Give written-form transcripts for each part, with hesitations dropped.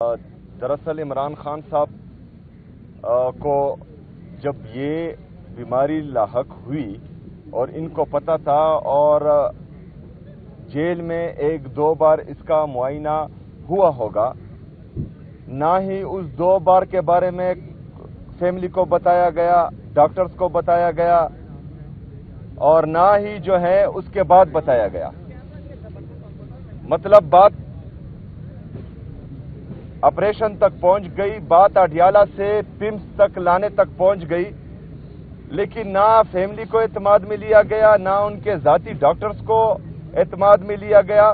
दरअसल इमरान खान साहब को जब ये बीमारी लाहक हुई और इनको पता था और जेल में एक दो बार इसका मुआयना हुआ होगा, ना ही उस दो बार के बारे में फैमिली को बताया गया, डॉक्टर्स को बताया गया और ना ही जो है उसके बाद बताया गया। मतलब बात ऑपरेशन तक पहुंच गई, बात अडियाला से पिम्स तक लाने तक पहुंच गई, लेकिन ना फैमिली को एतमाद में लिया गया, ना उनके जाती डॉक्टर्स को एतमाद में लिया गया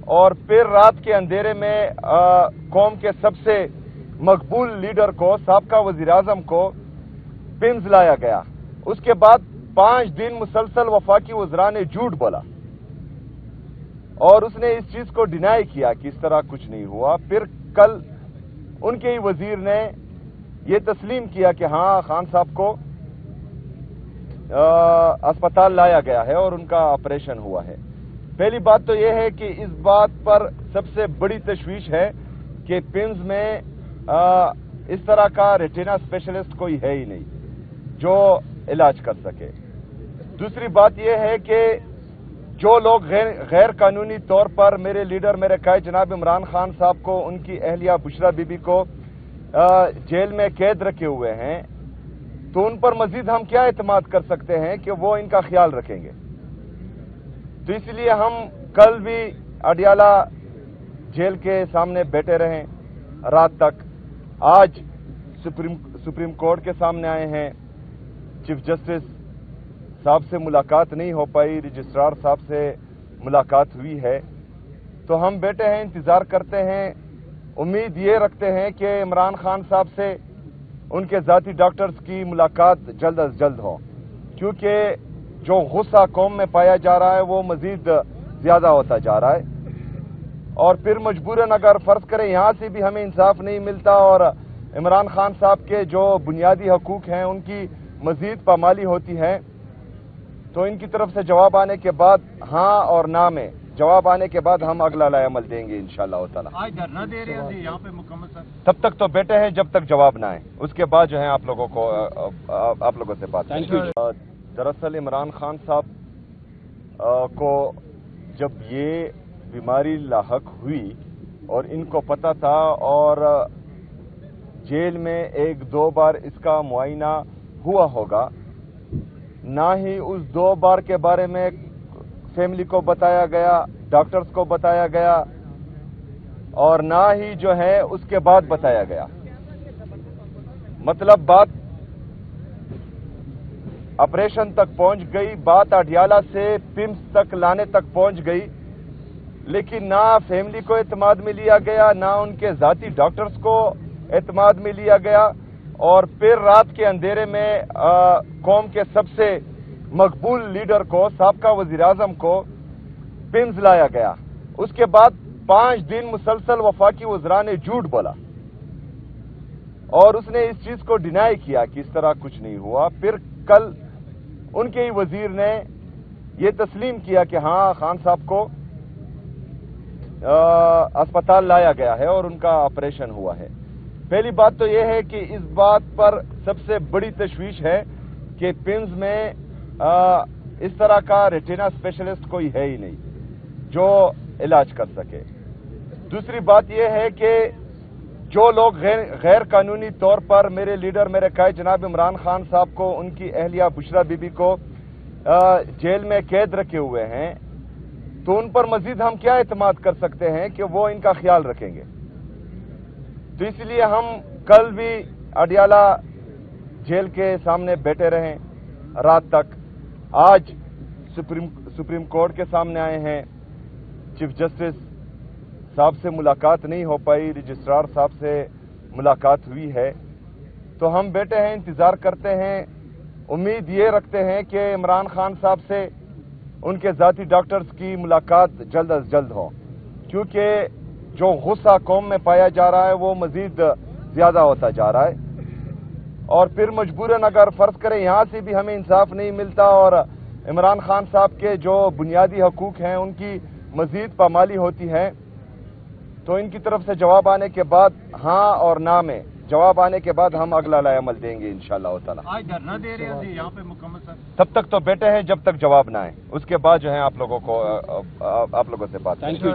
और फिर रात के अंधेरे में कौम के सबसे मकबूल लीडर को, साबका वजीर आजम को पिम्स लाया गया। उसके बाद 5 दिन मुसलसल वफाकी वज़रा ने झूठ बोला और उसने इस चीज को डिनाई किया कि इस तरह कुछ नहीं हुआ। फिर कल उनके ही वजीर ने यह तस्लीम किया कि हाँ, खान साहब को अस्पताल लाया गया है और उनका ऑपरेशन हुआ है। पहली बात तो यह है कि इस बात पर सबसे बड़ी तशवीश है कि पिम्स में इस तरह का रेटिना स्पेशलिस्ट कोई है ही नहीं जो इलाज कर सके। दूसरी बात यह है कि जो लोग गैर कानूनी तौर पर मेरे लीडर, मेरे कायद जनाब इमरान खान साहब को, उनकी अहलिया बुशरा बीबी को जेल में कैद रखे हुए हैं, तो उन पर मजीद हम क्या एतमाद कर सकते हैं कि वो इनका ख्याल रखेंगे। तो इसलिए हम कल भी अडियाला जेल के सामने बैठे रहे रात तक। आज सुप्रीम कोर्ट के सामने आए हैं। चीफ जस्टिस साहब से मुलाकात नहीं हो पाई, रजिस्ट्रार साहब से मुलाकात हुई है, तो हम बैठे हैं, इंतजार करते हैं, उम्मीद ये रखते हैं कि इमरान खान साहब से उनके जाती डॉक्टर्स की मुलाकात जल्द अज जल्द हो, क्योंकि जो गुस्सा कौम में पाया जा रहा है वो मजीद ज्यादा होता जा रहा है। और फिर मजबूरन अगर फर्ज करें यहां से भी हमें इंसाफ नहीं मिलता और इमरान खान साहब के जो बुनियादी हकूक हैं उनकी मजीद पामाली होती है, तो इनकी तरफ से जवाब आने के बाद, हाँ और ना में जवाब आने के बाद हम अगला लाएमल देंगे इंशाअल्लाह ताला। आज धरना दे रहे हैं यहाँ पे मुकम्मल सर। तब तक तो बैठे हैं जब तक जवाब ना आए, उसके बाद जो है आप लोगों से बात। Thank you. दरअसल इमरान खान साहब को जब ये बीमारी लाहक हुई और इनको पता था और जेल में एक दो बार इसका मुआयना हुआ होगा, ना ही उस दो बार के बारे में फैमिली को बताया गया, डॉक्टर्स को बताया गया और ना ही जो है उसके बाद बताया गया। मतलब बात ऑपरेशन तक पहुंच गई, बात अडियाला से पिम्स तक लाने तक पहुंच गई, लेकिन ना फैमिली को एतमाद में लिया गया, ना उनके जाती डॉक्टर्स को एतमाद में लिया गया और फिर रात के अंधेरे में कौम के सबसे मकबूल लीडर को, साबका वजीर आजम को पिम्स लाया गया। उसके बाद 5 दिन मुसलसल वफाकी वज़रा ने झूठ बोला और उसने इस चीज को डिनाई किया कि इस तरह कुछ नहीं हुआ। फिर कल उनके ही वजीर ने यह तस्लीम किया कि हाँ, खान साहब को अस्पताल लाया गया है और उनका ऑपरेशन हुआ है। पहली बात तो यह है कि इस बात पर सबसे बड़ी तशवीश है कि पिम्स में इस तरह का रेटिना स्पेशलिस्ट कोई है ही नहीं जो इलाज कर सके। दूसरी बात यह है कि जो लोग गैर कानूनी तौर पर मेरे लीडर, मेरे कायद जनाब इमरान खान साहब को, उनकी अहलिया बुशरा बीबी को जेल में कैद रखे हुए हैं, तो उन पर मजीद हम क्या एतमाद कर सकते हैं कि वो इनका ख्याल रखेंगे। तो इसलिए हम कल भी अडियाला जेल के सामने बैठे रहे रात तक। आज सुप्रीम कोर्ट के सामने आए हैं। चीफ जस्टिस साहब से मुलाकात नहीं हो पाई, रजिस्ट्रार साहब से मुलाकात हुई है, तो हम बैठे हैं, इंतजार करते हैं, उम्मीद ये रखते हैं कि इमरान खान साहब से उनके जाती डॉक्टर्स की मुलाकात जल्द अज जल्द हो, क्योंकि जो गुस्सा कौम में पाया जा रहा है वो मजीद ज्यादा होता जा रहा है। और फिर मजबूरन अगर फर्ज करें यहां से भी हमें इंसाफ नहीं मिलता और इमरान खान साहब के जो बुनियादी हकूक हैं उनकी मजीद पामाली होती है, تو ان کی طرف سے جواب آنے کے بعد ہاں اور نہ میں جواب آنے کے بعد ہم اگلا لائے عمل دیں گے انشاءاللہ تعالی. آج دھرنا دے رہے ہیں جی یہاں پہ مکمل سر. تب تک تو بیٹھے ہیں جب تک جواب نہ آئے، اس کے بعد جو ہے آپ لوگوں سے بات کریں گے.